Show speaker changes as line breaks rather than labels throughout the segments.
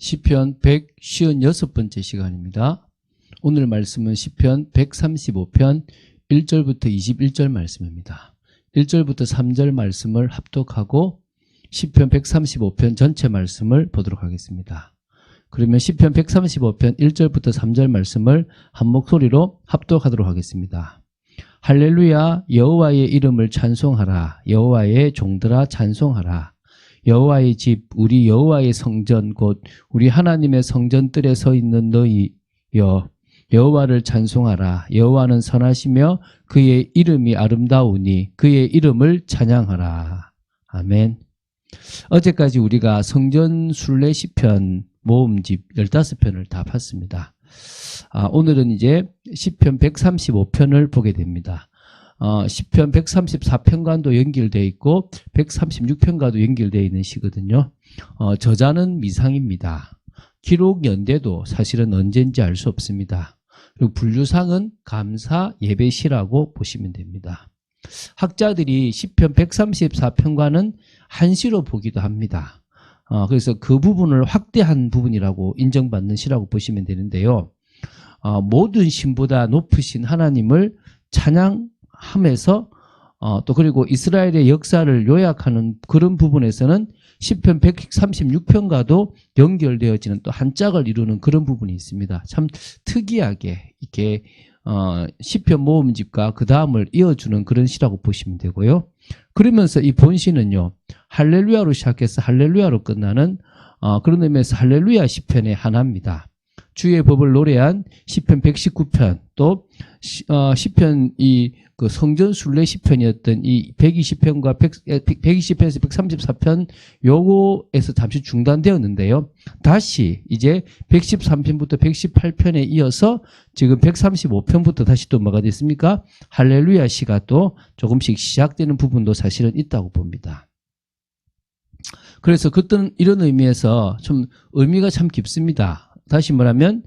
시편 156번째 시간입니다. 오늘 말씀은 시편 135편 1절부터 21절 말씀입니다. 1절부터 3절 말씀을 합독하고 시편 135편 전체 말씀을 보도록 하겠습니다. 그러면 시편 135편 1절부터 3절 말씀을 한 목소리로 합독하도록 하겠습니다. 할렐루야, 여호와의 이름을 찬송하라. 여호와의 종들아 찬송하라. 여호와의 집, 우리 여호와의 성전, 곧 우리 하나님의 성전들에 서 있는 너희여, 여호와를 찬송하라. 여호와는 선하시며 그의 이름이 아름다우니 그의 이름을 찬양하라. 아멘. 어제까지 우리가 성전 순례 시편 모음집 15편을 다 봤습니다. 오늘은 이제 시편 135편을 보게 됩니다. 시편 134편과도 연결되어 있고 136편과도 연결되어 있는 시거든요. 저자는 미상입니다. 기록 연대도 사실은 언제인지 알 수 없습니다. 그리고 분류상은 감사 예배시라고 보시면 됩니다. 학자들이 시편 134편과는 한시로 보기도 합니다. 그래서 그 부분을 확대한 부분이라고 인정받는 시라고 보시면 되는데요. 모든 신보다 높으신 하나님을 찬양하면서 또 그리고 이스라엘의 역사를 요약하는 그런 부분에서는 시편 136편과도 연결되어지는 또 한 짝을 이루는 그런 부분이 있습니다. 참 특이하게 이렇게 시편 모음집과 그 다음을 이어주는 그런 시라고 보시면 되고요. 그러면서 이 본시는요, 할렐루야로 시작해서 할렐루야로 끝나는 그런 의미에서 할렐루야 시편의 하나입니다. 주의 법을 노래한 시편 119편, 또 시편 그 성전 순례 시편이었던 이 120편과 120편에서 134편 요거에서 잠시 중단되었는데요. 다시 이제 113편부터 118편에 이어서 지금 135편부터 다시 또 뭐가 됐습니까? 할렐루야 시가 또 조금씩 시작되는 부분도 사실은 있다고 봅니다. 그래서 그때는 이런 의미에서 좀 의미가 참 깊습니다. 다시 말하면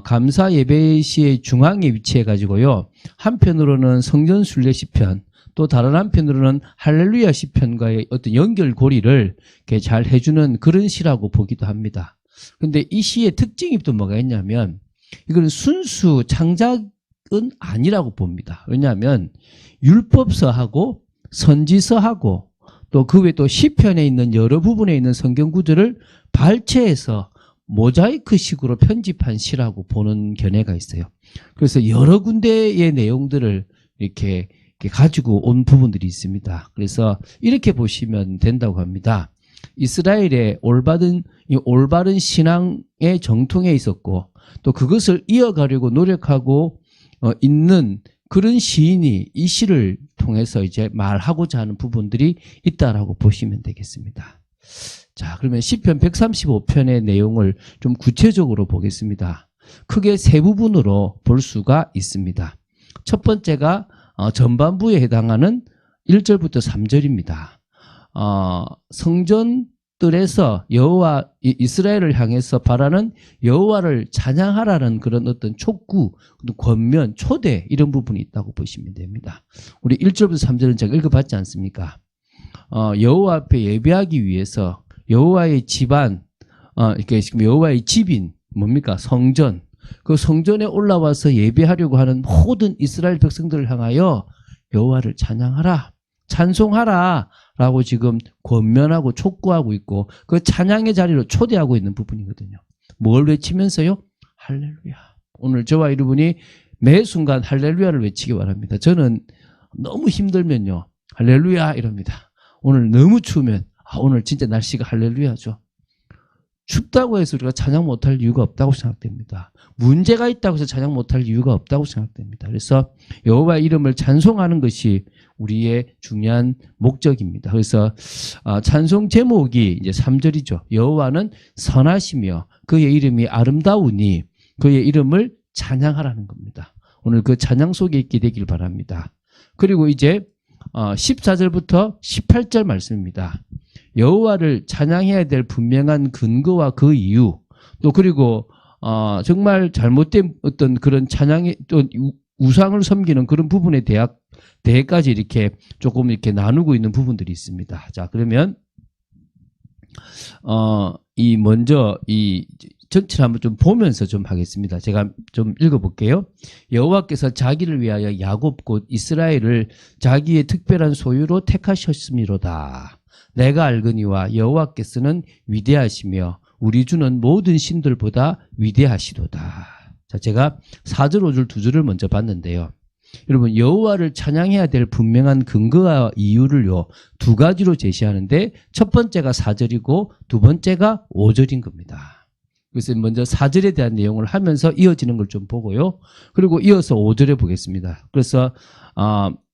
감사 예배시의 중앙에 위치해 가지고요. 한편으로는 성전 순례 시편, 또 다른 한편으로는 할렐루야 시편과의 어떤 연결고리를 이렇게 잘 해주는 그런 시라고 보기도 합니다. 근데 이 시의 특징이 또 뭐가 있냐면 이건 순수 창작은 아니라고 봅니다. 왜냐하면 율법서하고 선지서하고 또 그 외에 또 시편에 있는 여러 부분에 있는 성경 구절을 발췌해서 모자이크식으로 편집한 시라고 보는 견해가 있어요. 그래서 여러 군데의 내용들을 이렇게 가지고 온 부분들이 있습니다. 그래서 이렇게 보시면 된다고 합니다. 이스라엘의 올바른 신앙의 정통에 있었고 또 그것을 이어가려고 노력하고 있는 그런 시인이 이 시를 통해서 이제 말하고자 하는 부분들이 있다라고 보시면 되겠습니다. 자, 그러면 시편 135편의 내용을 좀 구체적으로 보겠습니다. 크게 세 부분으로 볼 수가 있습니다. 첫 번째가 전반부에 해당하는 1절부터 3절입니다. 성전들에서 여호와 이스라엘을 향해서 바라는 여호와를 찬양하라는 그런 어떤 촉구, 권면, 초대 이런 부분이 있다고 보시면 됩니다. 우리 1절부터 3절은 제가 읽어봤지 않습니까? 여호와 앞에 예배하기 위해서 여호와의 집안, 이렇게 지금 여호와의 집인 뭡니까? 성전. 그 성전에 올라와서 예배하려고 하는 모든 이스라엘 백성들을 향하여 여호와를 찬양하라, 찬송하라라고 지금 권면하고 촉구하고 있고 그 찬양의 자리로 초대하고 있는 부분이거든요. 뭘 외치면서요? 할렐루야. 오늘 저와 여러분이 매 순간 할렐루야를 외치기 바랍니다. 저는 너무 힘들면요, 할렐루야 이럽니다. 오늘 너무 추우면 오늘 진짜 날씨가 할렐루야죠. 춥다고 해서 우리가 찬양 못할 이유가 없다고 생각됩니다. 문제가 있다고 해서 찬양 못할 이유가 없다고 생각됩니다. 그래서 여호와의 이름을 찬송하는 것이 우리의 중요한 목적입니다. 그래서 찬송 제목이 이제 3절이죠. 여호와는 선하시며 그의 이름이 아름다우니 그의 이름을 찬양하라는 겁니다. 오늘 그 찬양 속에 있게 되길 바랍니다. 그리고 이제 14절부터 18절 말씀입니다. 여호와를 찬양해야 될 분명한 근거와 그 이유, 또 그리고 정말 잘못된 어떤 그런 찬양의 또 우상을 섬기는 그런 부분에 대해까지 이렇게 조금 이렇게 나누고 있는 부분들이 있습니다. 자, 그러면 먼저 이 전체를 한번 좀 보면서 좀 하겠습니다. 제가 좀 읽어볼게요. 여호와께서 자기를 위하여 야곱 곧 이스라엘을 자기의 특별한 소유로 택하셨음이로다. 내가 알거니와 여호와께서는 위대하시며 우리 주는 모든 신들보다 위대하시도다. 자, 제가 4절 5절 2절을 먼저 봤는데요. 여러분, 여호와를 찬양해야 될 분명한 근거와 이유를요 2가지로 제시하는데, 첫 번째가 4절이고 두 번째가 5절인 겁니다. 그래서 먼저 4절에 대한 내용을 하면서 이어지는 걸 좀 보고요. 그리고 이어서 5절에 보겠습니다. 그래서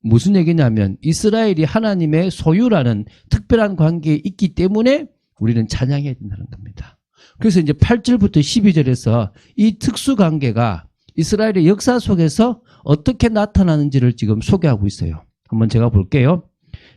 무슨 얘기냐면, 이스라엘이 하나님의 소유라는 특별한 관계에 있기 때문에 우리는 찬양해야 된다는 겁니다. 그래서 이제 8절부터 12절에서 이 특수 관계가 이스라엘의 역사 속에서 어떻게 나타나는지를 지금 소개하고 있어요. 한번 제가 볼게요.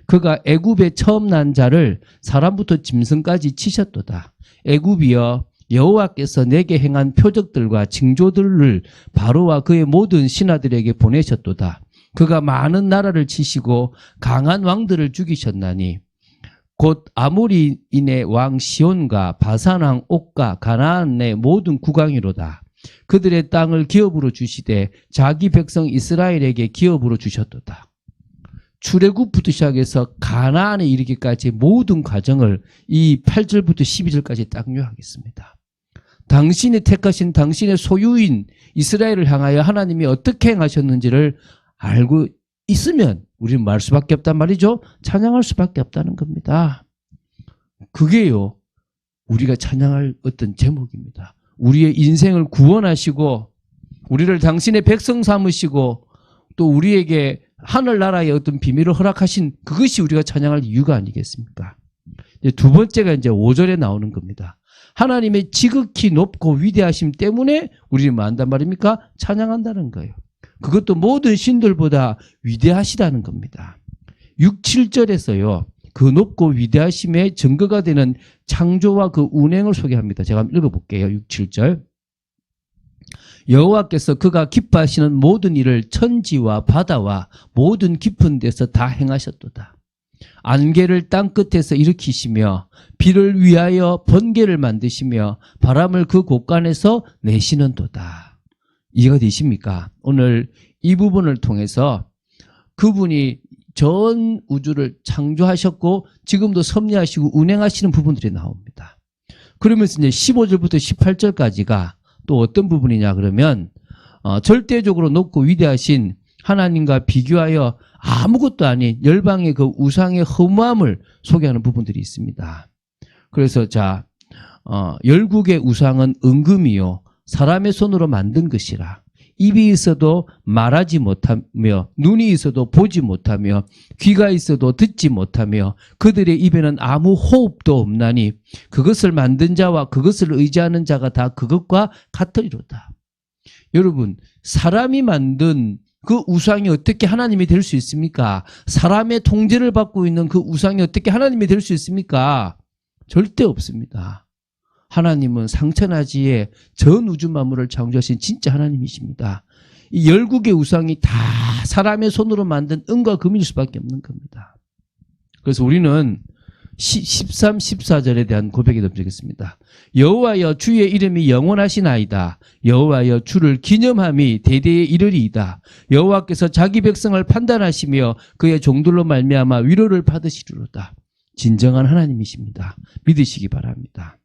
그가 애굽에 처음 난 자를 사람부터 짐승까지 치셨도다. 애굽이여, 여호와께서 내게 행한 표적들과 징조들을 바로와 그의 모든 신하들에게 보내셨도다. 그가 많은 나라를 치시고 강한 왕들을 죽이셨나니 곧 아모리인의 왕 시온과 바산 왕 옥과 가나안의 모든 국왕이로다. 그들의 땅을 기업으로 주시되 자기 백성 이스라엘에게 기업으로 주셨도다. 출애굽부터 시작해서 가나안에 이르기까지 모든 과정을 이 8절부터 12절까지 딱 요약하겠습니다. 당신이 택하신 당신의 소유인 이스라엘을 향하여 하나님이 어떻게 행하셨는지를 알고 있으면 우리는 말 수밖에 없단 말이죠. 찬양할 수밖에 없다는 겁니다. 그게요, 우리가 찬양할 어떤 제목입니다. 우리의 인생을 구원하시고 우리를 당신의 백성 삼으시고 또 우리에게 하늘나라의 어떤 비밀을 허락하신 그것이 우리가 찬양할 이유가 아니겠습니까? 두 번째가 이제 5절에 나오는 겁니다. 하나님의 지극히 높고 위대하심 때문에 우리는 뭐 한단 말입니까? 찬양한다는 거예요. 그것도 모든 신들보다 위대하시다는 겁니다. 6, 7절에서요. 그 높고 위대하심의 증거가 되는 창조와 그 운행을 소개합니다. 제가 한번 읽어볼게요. 6, 7절. 여호와께서 그가 기뻐하시는 모든 일을 천지와 바다와 모든 깊은 데서 다 행하셨도다. 안개를 땅 끝에서 일으키시며 비를 위하여 번개를 만드시며 바람을 그 곳간에서 내시는도다. 이해가 되십니까? 오늘 이 부분을 통해서 그분이 전 우주를 창조하셨고 지금도 섭리하시고 운행하시는 부분들이 나옵니다. 그러면서 이제 15절부터 18절까지가 또 어떤 부분이냐 그러면 절대적으로 높고 위대하신 하나님과 비교하여 아무것도 아닌 열방의 그 우상의 허무함을 소개하는 부분들이 있습니다. 그래서 자, 열국의 우상은 은금이요 사람의 손으로 만든 것이라. 입이 있어도 말하지 못하며 눈이 있어도 보지 못하며 귀가 있어도 듣지 못하며 그들의 입에는 아무 호흡도 없나니 그것을 만든 자와 그것을 의지하는 자가 다 그것과 같으리로다. 여러분, 사람이 만든 그 우상이 어떻게 하나님이 될 수 있습니까? 사람의 통제를 받고 있는 그 우상이 어떻게 하나님이 될 수 있습니까? 절대 없습니다. 하나님은 상천하지에 전 우주 만물을 창조하신 진짜 하나님이십니다. 이 열국의 우상이 다 사람의 손으로 만든 은과 금일 수밖에 없는 겁니다. 그래서 우리는 13, 14절에 대한 고백이 덧붙이겠습니다. 여호와여 주의 이름이 영원하시나이다. 여호와여 주를 기념함이 대대에 이르리이다. 여호와께서 자기 백성을 판단하시며 그의 종들로 말미암아 위로를 받으시리로다. 진정한 하나님이십니다. 믿으시기 바랍니다.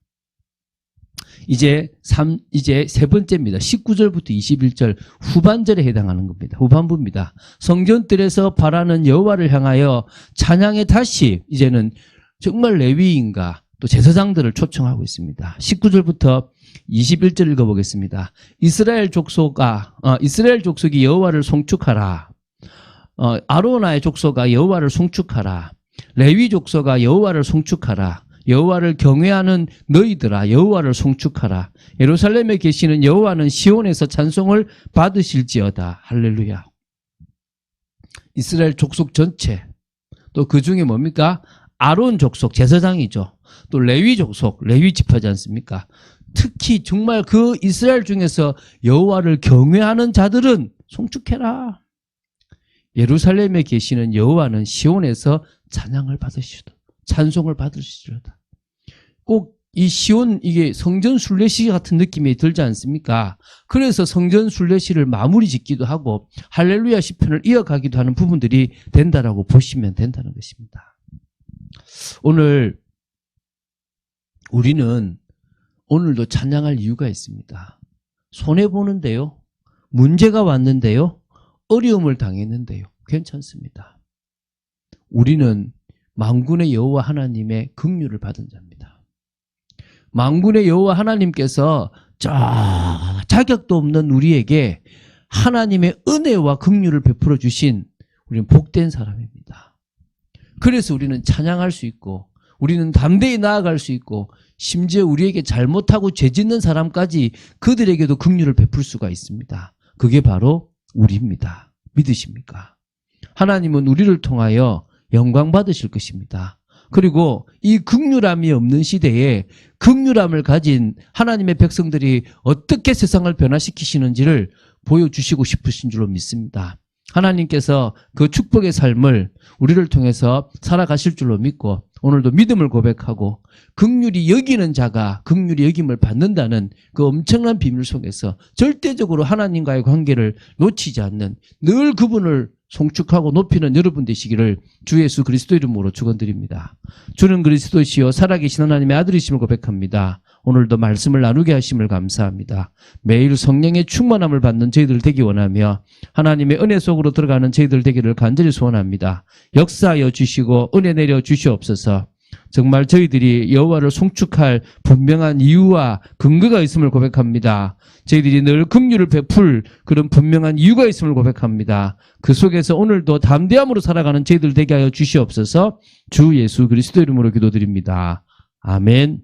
이제 세 번째입니다. 19절부터 21절 후반절에 해당하는 겁니다. 후반부입니다. 성전뜰에서 바라는 여호와를 향하여 찬양에 다시 이제는 정말 레위인과 또 제사장들을 초청하고 있습니다. 19절부터 21절 읽어보겠습니다. 이스라엘 족속이 여호와를 송축하라. 아로나의 족속아 여호와를 송축하라. 레위 족속아 여호와를 송축하라. 여호와를 경외하는 너희들아 여호와를 송축하라. 예루살렘에 계시는 여호와는 시온에서 찬송을 받으실지어다. 할렐루야. 이스라엘 족속 전체, 또 그 중에 뭡니까? 아론 족속 제사장이죠. 또 레위 족속, 레위 지파지 않습니까? 특히 정말 그 이스라엘 중에서 여호와를 경외하는 자들은 송축해라. 예루살렘에 계시는 여호와는 시온에서 찬양을 받으시도다. 찬송을 받으시리로다. 꼭 이 시온 이게 성전 순례시 같은 느낌이 들지 않습니까? 그래서 성전 순례시를 마무리 짓기도 하고 할렐루야 시편을 이어가기도 하는 부분들이 된다라고 보시면 된다는 것입니다. 오늘 우리는 오늘도 찬양할 이유가 있습니다. 손해보는데요. 문제가 왔는데요. 어려움을 당했는데요. 괜찮습니다. 우리는 만군의 여호와 하나님의 긍휼을 받은 자입니다. 만군의 여호와 하나님께서 자격도 없는 우리에게 하나님의 은혜와 긍휼을 베풀어 주신 우리는 복된 사람입니다. 그래서 우리는 찬양할 수 있고 우리는 담대히 나아갈 수 있고 심지어 우리에게 잘못하고 죄 짓는 사람까지 그들에게도 긍휼을 베풀 수가 있습니다. 그게 바로 우리입니다. 믿으십니까? 하나님은 우리를 통하여 영광 받으실 것입니다. 그리고 이 긍휼함이 없는 시대에 긍휼함을 가진 하나님의 백성들이 어떻게 세상을 변화시키시는지를 보여주시고 싶으신 줄로 믿습니다. 하나님께서 그 축복의 삶을 우리를 통해서 살아가실 줄로 믿고 오늘도 믿음을 고백하고 긍휼히 여기는 자가 긍휼히 여김을 받는다는 그 엄청난 비밀 속에서 절대적으로 하나님과의 관계를 놓치지 않는 늘 그분을 송축하고 높이는 여러분 되시기를 주 예수 그리스도 이름으로 축원드립니다. 주는 그리스도시요 살아계신 하나님의 아들이심을 고백합니다. 오늘도 말씀을 나누게 하심을 감사합니다. 매일 성령의 충만함을 받는 저희들 되기 원하며 하나님의 은혜 속으로 들어가는 저희들 되기를 간절히 소원합니다. 역사하여 주시고 은혜 내려 주시옵소서. 정말 저희들이 여호와를 송축할 분명한 이유와 근거가 있음을 고백합니다. 저희들이 늘 긍휼을 베풀 그런 분명한 이유가 있음을 고백합니다. 그 속에서 오늘도 담대함으로 살아가는 저희들 되게 하여 주시옵소서. 주 예수 그리스도 이름으로 기도드립니다. 아멘.